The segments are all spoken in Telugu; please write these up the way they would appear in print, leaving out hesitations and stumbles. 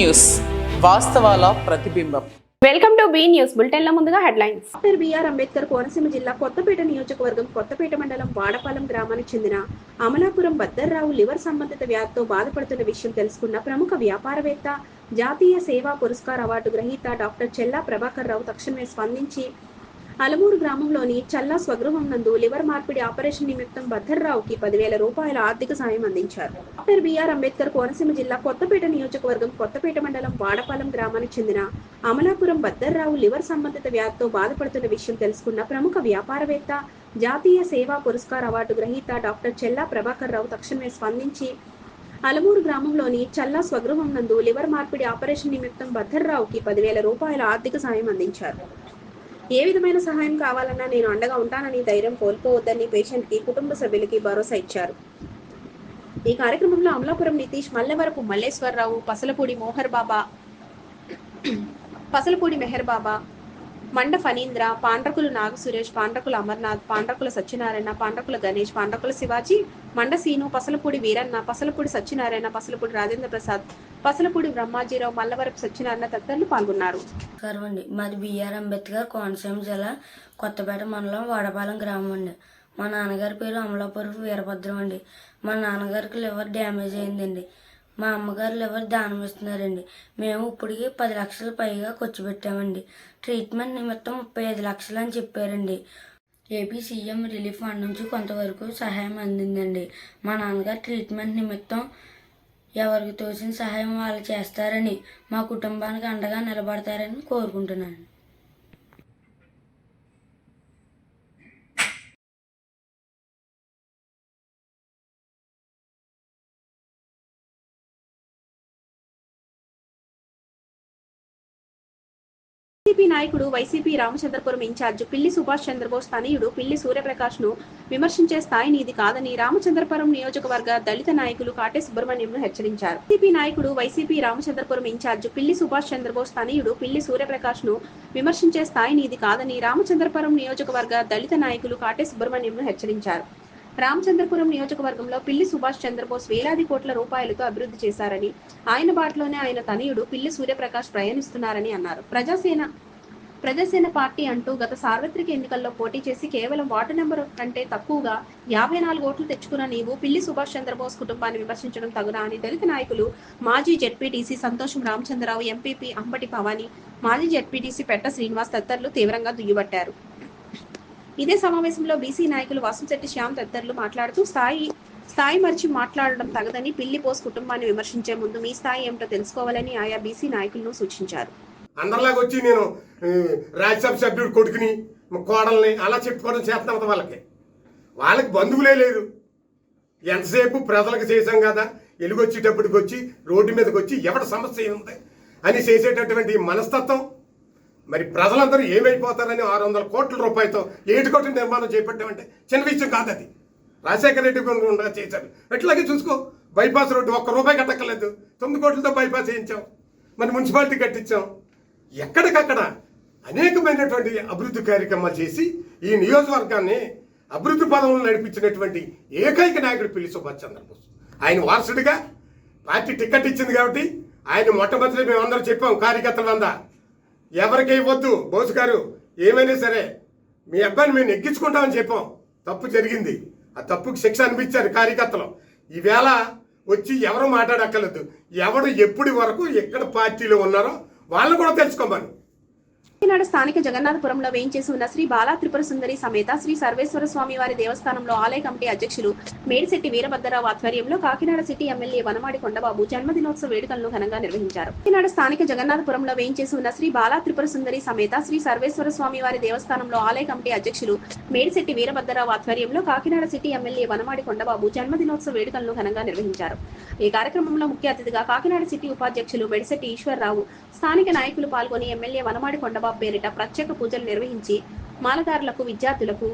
న్యూస్, వాస్తవాల ప్రతిబింబం. Welcome to B news bulletin. లో ముందుగా headlines. Doctor B R Ambedkar Konaseema జిల్లా కొత్తపేట నియోజకవర్గం కొత్తపేట మండలం వాడపాలెం గ్రామానికి చెందిన అమలాపురం భద్దర్రావు లివర్ సంబంధిత వ్యాధితో బాధపడుతున్న విషయం తెలుసుకున్న ప్రముఖ వ్యాపారవేత్త, జాతీయ సేవా పురస్కార్ అవార్డు గ్రహీత డాక్టర్ చెల్లా ప్రభాకర్ రావు తక్షణమే స్పందించి అలమూరు గ్రామంలోని చల్లా స్వగృహం నందు లివర్ మార్పిడి ఆపరేషన్ నిమిత్తం భద్దర్రావుకి 10,000 రూపాయల ఆర్థిక సాయం అందించారు. డాక్టర్ బిఆర్ అంబేద్కర్ కోనసీమ జిల్లా కొత్తపేట నియోజకవర్గం కొత్తపేట మండలం వాడపాలెం గ్రామానికి చెందిన అమలాపురం భద్దర్రావు లివర్ సంబంధిత వ్యాధితో బాధపడుతున్న విషయం తెలుసుకున్న ప్రముఖ వ్యాపారవేత్త, జాతీయ సేవా పురస్కార్ అవార్డు గ్రహీత డాక్టర్ చెల్లా ప్రభాకర్ రావు తక్షణమే స్పందించి అలమూరు గ్రామంలోని చల్లా స్వగృహం నందు లివర్ మార్పిడి ఆపరేషన్ నిమిత్తం భద్దర్రావుకి 10,000 రూపాయల ఆర్థిక సాయం అందించారు. ఏ విధమైన సహాయం కావాలన్నా నేను అండగా ఉంటానని, ధైర్యం కోల్పోవద్దని పేషెంట్ కి, కుటుంబ సభ్యులకి భరోసా ఇచ్చారు. ఈ కార్యక్రమంలో అమలాపురం నితీష్, మల్లెవరపు మల్లేశ్వరరావు, పసలపూడి మెహర్ బాబా, మండ ఫణీంద్ర, పాండ్రకులు నాగ సురేష్, పాండ్రకుల అమర్నాథ్, పాండ్రకుల సత్యనారాయణ, పాండ్రకుల గణేష్, పాండ్రకుల శివాజీ, మండ సీను, పసలపూడి వీరన్న, పసలపూడి సత్యనారాయణ, పసలపూడి రాజేంద్ర ప్రసాద్, పసలపూడి బ్రహ్మాజీరావు, మల్లవరపు సత్యనారాయణ తదితరులు పాల్గొన్నారు. మాది బిఆర్ అంబేద్కర్ కోనసీమ జిల్లా కొత్తపేట మండలం వాడపాలెం గ్రామం అండి. మా నాన్నగారి పేరు అమలాపురం వీరభద్రం అండి. మా నాన్నగారికి లివర్ డ్యామేజ్ అయిందండి. మా అమ్మగారు లివర్ దానం ఇస్తున్నారండి. మేము ఇప్పటికి 10 లక్షల పైగా ఖర్చు పెట్టామండి. ట్రీట్మెంట్ నిమిత్తం 35 లక్షలు అని చెప్పారండి. ఏపీ సీఎం రిలీఫ్ ఫండ్ నుంచి కొంతవరకు సహాయం అందిందండి. మా నాన్నగారు ట్రీట్మెంట్ నిమిత్తం ఎవరికి తోచిన సహాయం వాళ్ళు చేస్తారని, మా కుటుంబానికి అండగా నిలబడతారని కోరుకుంటున్నాను. వైసీపీ నాయకుడు, వైసీపీ రామచంద్రపురం ఇన్ఛార్జ్ పిల్లి సుభాష్ చంద్రబోస్ తనయుడు పిల్లి సూర్యప్రకాష్ ను విమర్శించే స్థాయి నీది కాదని రామచంద్రపురం నియోజకవర్గ దళిత నాయకులు కాటే సుబ్రహ్మణ్యం హెచ్చరించారు. వైసీపీ నాయకుడు, వైసీపీ రామచంద్రపురం ఇన్ఛార్జ్ పిల్లి సుభాష్ చంద్రబోస్ తనయుడు పిల్లి సూర్యప్రకాష్ ను విమర్శించే స్థాయి నీది కాదని రామచంద్రపురం నియోజకవర్గ దళిత నాయకులు కాటే సుబ్రహ్మణ్యం హెచ్చరించారు. రామచంద్రపురం నియోజకవర్గంలో పిల్లి సుభాష్ చంద్రబోస్ వేలాది కోట్ల రూపాయలతో అభివృద్ధి చేశారని, ఆయన బాటలోనే ఆయన తనయుడు పిల్లి సూర్యప్రకాష్ ప్రయాణిస్తున్నారని అన్నారు. ప్రజాసేన పార్టీ అంటూ గత సార్వత్రిక ఎన్నికల్లో పోటీ చేసి కేవలం వార్డు నెంబరు కంటే తక్కువగా 54 ఓట్లు తెచ్చుకున్న నీవు పిల్లి సుభాష్ చంద్రబోస్ కుటుంబాన్ని విమర్శించడం తగునా అని దళిత నాయకులు, మాజీ జెడ్పీటీసీ సంతోషం రామచంద్రరావు, ఎంపీపీ అంబటి భవానీ, మాజీ జెడ్పీటీసీ పెట్ట శ్రీనివాస్ తదితరులు తీవ్రంగా దుయ్యబట్టారు. ఇదే సమావేశంలో బీసీ నాయకులు వాసంశెట్టి శ్యామ్ తదితరులు మాట్లాడుతూ స్థాయి మరిచి మాట్లాడడం తగదని, పిల్లి బోస్ కుటుంబాన్ని విమర్శించే ముందు మీ స్థాయి ఏమిటో తెలుసుకోవాలని ఆయా బీసీ నాయకులను సూచించారు. అందరిలాగా వచ్చి నేను రాజ్యసభ సభ్యుడు కొడుకుని, కోడల్ని అలా చెప్పుకోవడం చేస్తాం. వాళ్ళకి బంధువులే లేరు. ఎంతసేపు ప్రజలకు చేసాం కదా, ఎలుగొచ్చేటప్పటికి వచ్చి రోడ్డు మీదకి వచ్చి ఎవరి సమస్య ఏముంది అని చేసేటటువంటి మనస్తత్వం. మరి ప్రజలందరూ ఏమైపోతారని 600 కోట్ల రూపాయలతో 7 కోట్ల నిర్మాణం చేపట్టామంటే చిన్న విషయం కాదు. అది రాజశేఖర రెడ్డి ఉండగా చేశారు. ఎట్లాగే చూసుకో, బైపాస్ రోడ్డు 1 రూపాయి కట్టక్కర్లేదు, 9 కోట్లతో బైపాస్ వేయించాం. మరి మున్సిపాలిటీ కట్టించాం. ఎక్కడికక్కడ అనేకమైనటువంటి అభివృద్ధి కార్యక్రమాలు చేసి ఈ నియోజకవర్గాన్ని అభివృద్ధి పదంలో నడిపించినటువంటి ఏకైక నాయకుడు పిల్లి సుభాష్ చంద్రబోస్. ఆయన వారసుడిగా పార్టీ టికెట్ ఇచ్చింది కాబట్టి ఆయన మొట్టమొదటి మేమందరం చెప్పాం, కార్యకర్తలందా ఎవరికి ఇవ్వద్దు, బోసు గారు ఏమైనా సరే మీ అబ్బాయిని మేము నెగ్గించుకుంటామని చెప్పాం. తప్పు జరిగింది, ఆ తప్పుకి శిక్ష అనిపించారు కార్యకర్తలు. ఈవేళ వచ్చి ఎవరు మాట్లాడక్కర్లేదు. ఎవడు ఎప్పటి వరకు ఎక్కడ పార్టీలో ఉన్నారో వాళ్ళని కూడా తెలుసుకోమని. కాకినాడ స్థానిక జగన్నాథపురంలో వేయించేసి ఉన్న శ్రీ బాలా త్రిపుర సుందరి సమేత శ్రీ సర్వేశ్వర స్వామి వారి దేవస్థానంలో ఆలయ కమిటీ అధ్యక్షులు మేడిశెట్టి వీరభద్రరావు ఆధ్వర్యంలో కాకినాడ సిటీ ఎమ్మెల్యే వనమాడి కొండబాబు జన్మదినోత్సవ వేడుకలను ఘనంగా నిర్వహించారు. కాకినాడ స్థానిక జగన్నాథపురంలో వేయించేసి ఉన్న శ్రీ బాలా త్రిపుర సుందరి సమేత శ్రీ సర్వేశ్వర స్వామి వారి దేవస్థానంలో ఆలయ కమిటీ అధ్యక్షులు మేడిశెట్టి వీరభద్రరావు ఆధ్వర్యంలో కాకినాడ సిటీ ఎమ్మెల్యే వనమాడి కొండబాబు జన్మదినోత్సవ వేడుకలను ఘనంగా నిర్వహించారు. ఈ కార్యక్రమంలో ముఖ్య అతిథిగా కాకినాడ సిటీ ఉపాధ్యక్షులు మెడిశెట్టి ఈశ్వరరావు, స్థానిక నాయకులు పాల్గొని ఎమ్మెల్యే వనమాడి కొండబాబు పేరిట ప్రత్యేక పూజలు నిర్వహించి మాలదారులకు, విద్యార్థులకు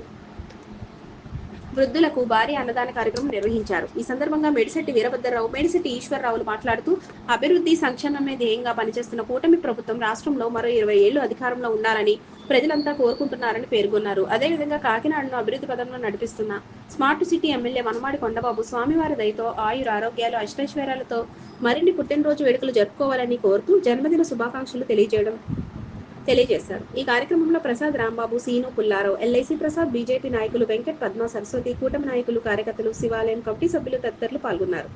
వృద్ధులకు భారీ అన్నదాన కార్యక్రమం నిర్వహించారు. ఈ సందర్భంగా మేడిశెట్టి వీరభద్రరావు, మేడిశెట్టి ఈశ్వరరావులు మాట్లాడుతూ అభివృద్ధి సంక్షేమమే ధ్యేయంగా పనిచేస్తున్న కూటమి ప్రభుత్వం రాష్ట్రంలో మరో 20 ఏళ్లు అధికారంలో ఉండాలని ప్రజలంతా కోరుకుంటున్నారని పేర్కొన్నారు. అదేవిధంగా కాకినాడను అభివృద్ధి పదంలో నడిపిస్తున్న smart city MLA Vanamadi Kondababu స్వామివారి దయతో ఆయుర ఆరోగ్యాలు అష్టైశ్వర్యాలతో మరిన్ని పుట్టినరోజు వేడుకలు జరుపుకోవాలని కోరుతూ జన్మదిన శుభాకాంక్షలు తెలియజేశారు. ఈ కార్యక్రమంలో ప్రసాద్, రాంబాబు, సీను, పుల్లారావు, ఎల్ఐసి ప్రసాద్, బీజేపీ నాయకులు వెంకట్, పద్మ, సరస్వతి, కూటమి నాయకులు, కార్యకర్తలు, శివాలయం కమిటీ సభ్యులు తదితరులు పాల్గొన్నారు.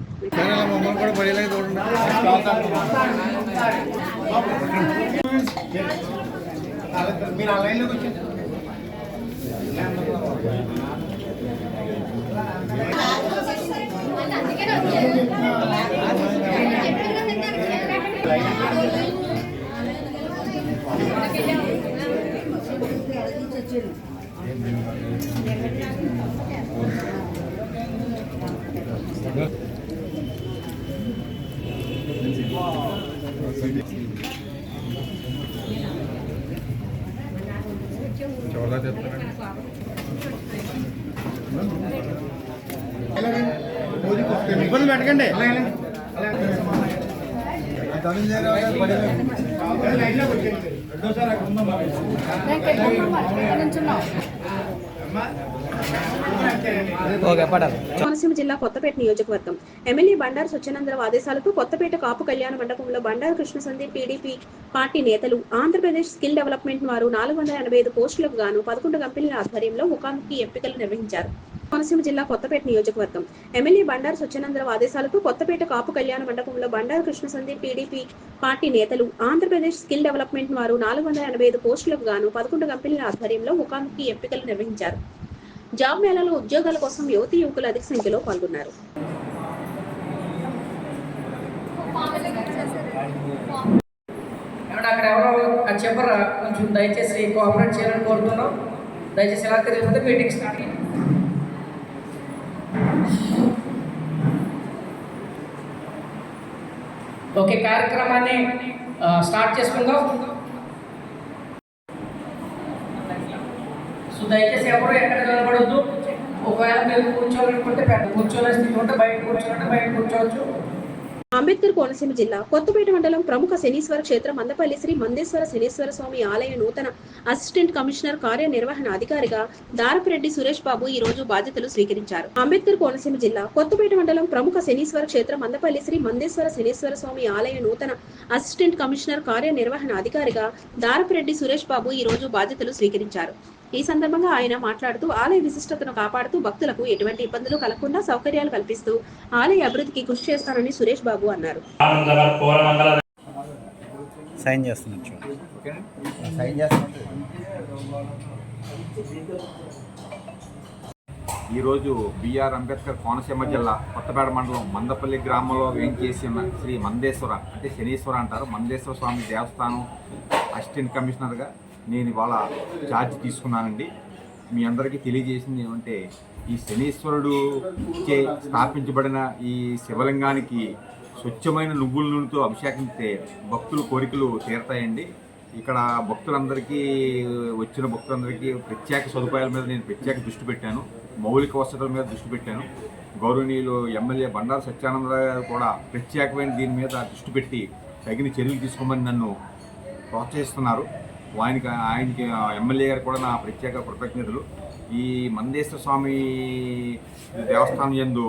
ఇబ్బంది పెట్టకండి. కోనసీమ జిల్లా కొత్తపేట నియోజకవర్గం ఎమ్మెల్యే బండారు సత్యానందరావు ఆదేశాలతో కొత్తపేట కాపు కళ్యాణ మండపంలో బండారు కృష్ణసంధి టీడీపీ పార్టీ నేతలు, ఆంధ్రప్రదేశ్ స్కిల్ డెవలప్మెంట్ వారు 485 పోస్టులకు గాను 11 కంపెనీల ఆధ్వర్యంలో ముఖాముఖి ఎంపికలు నిర్వహించారు. కోనసీమ జిల్లా కొత్తపేట నియోజకవర్గం ఎమ్మెల్యే బండారు సత్యానందరావు ఆదేశాలతో కొత్తపేట కాపు కళ్యాణ మండపంలో బండారు కృష్ణసంధి టీడీపీ పార్టీ నేతలు, ఆంధ్రప్రదేశ్ స్కిల్ డెవలప్మెంట్ వారు 485 పోస్టులకు గాను 11 కంపెనీల ఆధ్వర్యంలో ముఖాముఖి ఎంపికలు నిర్వహించారు. జాబ్ మేళాలో ఉద్యోగాల కోసం యువతీ యువకులు అధిక సంఖ్యలో పాల్గొన్నారు. అక్కడ ఎవరో చెప్పరా, కొంచెం దయచేసి కోఆపరేట్ చేయాలని కోరుతున్నాం. దయచేసి ఎలా తెలియకపోతే మీటింగ్ స్టార్ట్ అయ్యింది. ఓకే, కార్యక్రమాన్ని స్టార్ట్ చేసుకుందాం. సో దయచేసి ఎవరు ఎక్కడ నిలబడొద్దు. ఒకవేళ మీరు కూర్చోవాలనుకుంటే కూర్చోనే స్థితి ఉంటే బయట కూర్చోవాలంటే బయట కూర్చోవచ్చు. అంబేద్కర్ కోనసీమ జిల్లా కొత్తపేట మండలం ప్రముఖ శనీశ్వర క్షేత్రం మందపల్లి శ్రీ మందేశ్వర శనీశ్వర స్వామి ఆలయ నూతన అసిస్టెంట్ కమిషనర్ కార్యనిర్వహణ అధికారిగా దారపురెడ్డి సురేష్ బాబు ఈ రోజు బాధ్యతలు స్వీకరించారు. అంబేద్కర్ కోనసీమ జిల్లా కొత్తపేట మండలం ప్రముఖ శనీశ్వర క్షేత్రం మందపల్లి శ్రీ మందేశ్వర శనీశ్వర స్వామి ఆలయ నూతన అసిస్టెంట్ కమిషనర్ కార్యనిర్వహణ అధికారిగా దారపురెడ్డి సురేష్ బాబు ఈ రోజు బాధ్యతలు స్వీకరించారు. ఈ సందర్భంగా ఆయన మాట్లాడుతూ ఆలయ విశిష్టతను కాపాడుతూ భక్తులకు ఎటువంటి ఇబ్బందులు కలగకుండా సౌకర్యాలు కల్పిస్తూ ఆలయ అభివృద్ధికి కృషి చేస్తానని సురేష్ బాబు అన్నారు. ఈరోజు బిఆర్ అంబేద్కర్ కోనసీమ జిల్లా కొత్తపేట మండలం మందపల్లి గ్రామంలో వేంచేసి ఉన్న శ్రీ మందేశ్వర అంటే శనీశ్వర అంటారు మందేశ్వర స్వామి దేవస్థానం అసిస్టెంట్ కమిషనర్గా నేను ఇవాళ ఛార్జ్ తీసుకున్నానండి. మీ అందరికీ తెలియజేసింది ఏమంటే ఈ శనీశ్వరుడు స్థాపించబడిన ఈ శివలింగానికి స్వచ్ఛమైన నువ్వుల నూనెతో అభిషేకించితే భక్తుల కోరికలు తీరతాయండి. ఇక్కడ భక్తులందరికీ వచ్చిన భక్తులందరికీ ప్రత్యేక సదుపాయాల మీద నేను ప్రత్యేక దృష్టి పెట్టాను. మౌలిక వసతుల మీద దృష్టి పెట్టాను. గౌరవనీయులు ఎమ్మెల్యే బండారు సత్యానందరావు గారు కూడా ప్రత్యేకమైన దీని మీద దృష్టి పెట్టి తగిన చర్యలు తీసుకోమని నన్ను ప్రోత్సహిస్తున్నారు. ఆయనకి ఎమ్మెల్యే గారు కూడా నా ప్రత్యేక కృతజ్ఞతలు. ఈ మందేశ్వర స్వామి దేవస్థానం యందు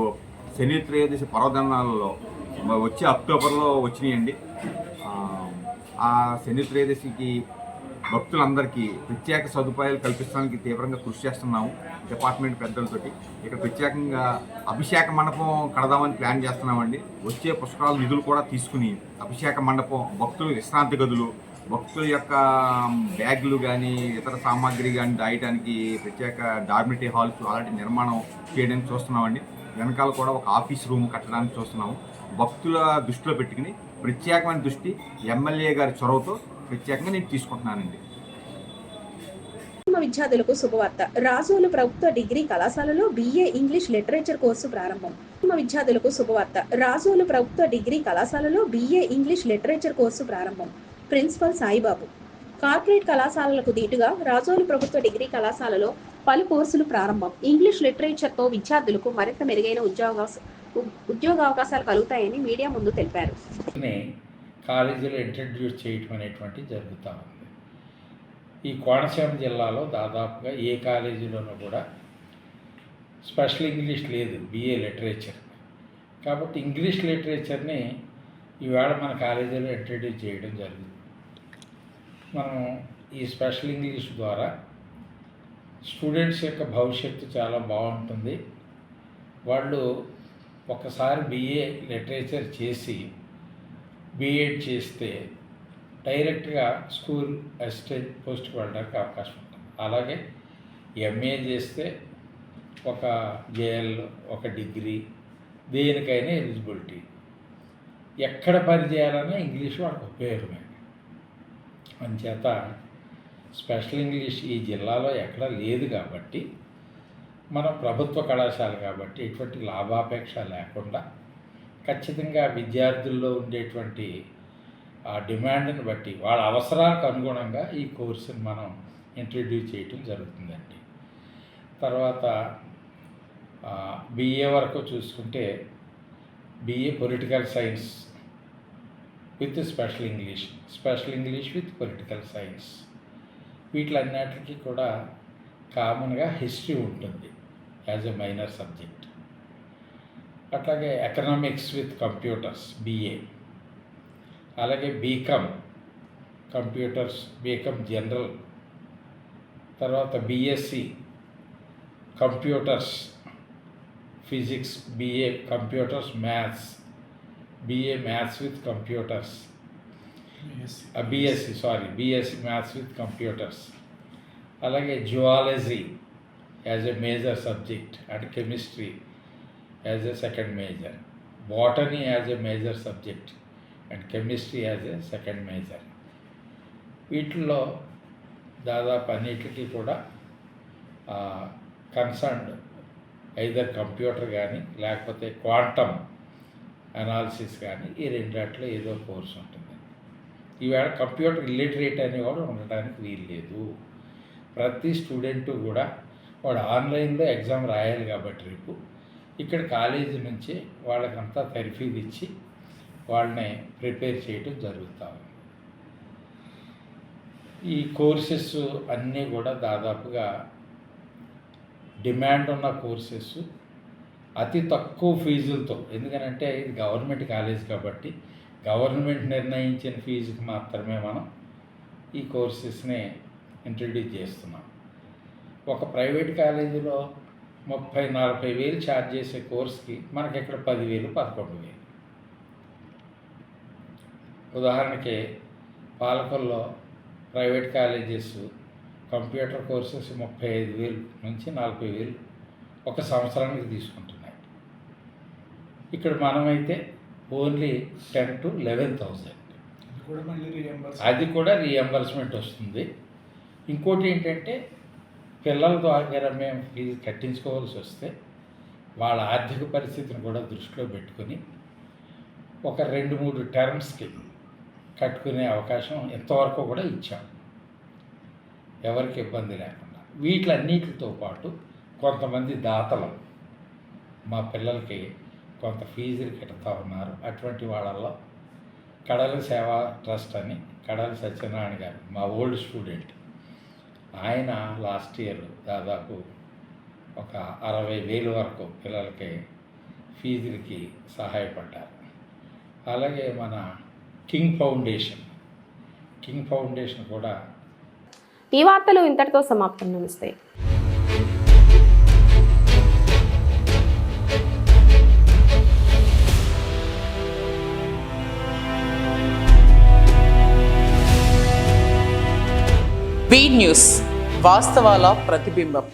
శని త్రయోదశి పర్వదినాలలో వచ్చే అక్టోబర్లో వచ్చినాయండి. ఆ శని త్రయోదశికి భక్తులందరికీ ప్రత్యేక సదుపాయాలు కల్పించడానికి తీవ్రంగా కృషి చేస్తున్నాము డిపార్ట్మెంట్ పెద్దలతోటి. ఇక్కడ ప్రత్యేకంగా అభిషేక మండపం కడదామని ప్లాన్ చేస్తున్నామండి. వచ్చే పుష్కరాల నిధులు కూడా తీసుకుని అభిషేక మండపం, భక్తుల విశ్రాంతి గదులు, భక్తుల యొక్క బ్యాగులు కానీ ఇతర సామాగ్రి కానీ దాయడానికి ప్రత్యేక డార్మిటరీ హాల్స్ అలాంటి నిర్మాణం చేయడానికి చూస్తున్నామండి. వెనకాల కూడా ఒక ఆఫీస్ రూమ్ కట్టడానికి చూస్తున్నాము. భక్తుల దృష్టిలో పెట్టుకుని ప్రత్యేకమైన దృష్టి ఎమ్మెల్యే గారి చొరవతో ప్రత్యేకంగా నేను తీసుకుంటున్నానండి. విద్యార్థులకు శుభవార్త. రాజోలు ప్రభుత్వ డిగ్రీ కళాశాలలో BA ఇంగ్లీష్ లిటరేచర్ కోర్సు ప్రారంభం. విద్యార్థులకు శుభవార్త. రాజోలు ప్రభుత్వ డిగ్రీ కళాశాలలో BA ఇంగ్లీష్ లిటరేచర్ కోర్సు ప్రారంభం. ప్రిన్సిపల్ సాయిబాబు. కార్పొరేట్ కళాశాలలకు దీటుగా రాజోలు ప్రభుత్వ డిగ్రీ కళాశాలలో పలు కోర్సులు ప్రారంభం. ఇంగ్లీష్ లిటరేచర్తో విద్యార్థులకు మరింత మెరుగైన ఉద్యోగావకాశాలు కలుగుతాయని మీడియా ముందు తెలిపారు. కాలేజీలో ఇంట్రడ్యూస్ చేయటం అనేటువంటిది జరుగుతూ ఉంది. ఈ కోనసీమ జిల్లాలో దాదాపుగా ఏ కాలేజీలోనూ కూడా స్పెషల్ ఇంగ్లీష్ లేదు, బిఏ లిటరేచర్. కాబట్టి ఇంగ్లీష్ లిటరేచర్ని ఈవేళ మన కాలేజీలో ఇంట్రడ్యూస్ చేయడం జరిగింది. మనం ఈ స్పెషల్ ఇంగ్లీష్ ద్వారా స్టూడెంట్స్ యొక్క భవిష్యత్తు చాలా బాగుంటుంది. వాళ్ళు ఒకసారి బిఏ లిటరేచర్ చేసి బీఎడ్ చేస్తే డైరెక్ట్గా స్కూల్ అసిస్టెంట్ పోస్ట్కి వెళ్ళడానికి అవకాశం ఉంటుంది. అలాగే ఎంఏ చేస్తే ఒక జేఎల్, ఒక డిగ్రీ, దేనికైనా ఎలిజిబిలిటీ. ఎక్కడ పని చేయాలన్నా ఇంగ్లీష్ వాళ్ళకి ఉపయోగమే. అందుచేత స్పెషల్ ఇంగ్లీష్ ఈ జిల్లాలో ఎక్కడ లేదు కాబట్టి మన ప్రభుత్వ కళాశాల కాబట్టి ఎటువంటి లాభాపేక్ష లేకుండా ఖచ్చితంగా విద్యార్థుల్లో ఉండేటువంటి ఆ డిమాండ్ని బట్టి వాళ్ళ అవసరాలకు అనుగుణంగా ఈ కోర్సుని మనం ఇంట్రడ్యూస్ చేయటం జరుగుతుందండి. తర్వాత బిఏ వరకు చూసుకుంటే BA political science with special English with political science, వీటిలన్నిటికీ కూడా కామన్గా హిస్టరీ ఉంటుంది యాజ్ ఎ మైనర్ సబ్జెక్ట్. అట్లాగే ఎకనామిక్స్ విత్ కంప్యూటర్స్ బిఏ, అలాగే బీకామ్ కంప్యూటర్స్, బీకామ్ జనరల్, తర్వాత BSc computers physics, BA computers maths, BA maths with computers, BSc maths with computers, అలాగే zoology as a major subject and chemistry as a second major, botany as a major subject and chemistry as a second major. వీటిల్లో దాదాపు అన్నిటికీ కూడా కన్సర్న్డ్ ఐదర్ కంప్యూటర్ కానీ లేకపోతే క్వాంటమ్ అనాలిసిస్ కానీ ఈ రెండాట్లో ఏదో కోర్సు ఉంటుంది. ఈవేళ కంప్యూటర్ ఇల్లిటరేట్ అనేవాడు ఉండడానికి వీలు లేదు. ప్రతి స్టూడెంటు కూడా వాడు ఆన్లైన్లో ఎగ్జామ్ రాయాలి కాబట్టి రేపు ఇక్కడ కాలేజీ నుంచి వాళ్ళకంతా తర్ఫీదు ఇచ్చి వాళ్ళని ప్రిపేర్ చేయడం జరుగుతాం. ఈ కోర్సెస్ అన్నీ కూడా దాదాపుగా డిమాండ్ ఉన్న కోర్సెస్, అతి తక్కువ ఫీజులతో. ఎందుకనంటే ఇది గవర్నమెంట్ కాలేజ్ కాబట్టి గవర్నమెంట్ నిర్ణయించిన ఫీజుకి మాత్రమే మనం ఈ కోర్సెస్ని ఇంట్రడ్యూస్ చేస్తున్నాం. ఒక ప్రైవేట్ కాలేజీలో 30-40 వేలు ఛార్జ్ చేసే కోర్స్కి మనకి ఇక్కడ 10,000, 11,000. ఉదాహరణకి పాలకొల్లో ప్రైవేట్ కాలేజెస్ కంప్యూటర్ కోర్సెస్ 35,000 నుంచి 40,000 ఒక సంవత్సరానికి తీసుకుంటున్నాయి. ఇక్కడ మనమైతే ఓన్లీ 10,000 to 11,000. అది కూడా రీఎంబర్స్మెంట్ వస్తుంది. ఇంకోటి ఏంటంటే పిల్లల దగ్గర మేము ఫీజు కట్టించుకోవాల్సి వస్తే వాళ్ళ ఆర్థిక పరిస్థితిని కూడా దృష్టిలో పెట్టుకొని ఒక 2-3 టర్మ్స్కి కట్టుకునే అవకాశం ఎంతవరకు కూడా ఇచ్చాం, ఎవరికి ఇబ్బంది లేకుండా. వీటిలన్నిటితో పాటు కొంతమంది దాతలు మా పిల్లలకి కొంత ఫీజులు కట్టుతూ ఉన్నారు. అటువంటి వాళ్ళల్లో కడలి సేవా ట్రస్ట్ అని కడలి సత్యనారాయణ గారు, మా ఓల్డ్ స్టూడెంట్, ఆయన లాస్ట్ ఇయర్ దాదాపు ఒక 60,000 వరకు పిల్లలకి ఫీజులకి సహాయపడ్డారు. అలాగే మన కింగ్ ఫౌండేషన్ కూడా. ఈ వార్తలు ఇంతటితో సమాప్తం. నమస్తే. బీ న్యూస్, వాస్తవాల ప్రతిబింబం.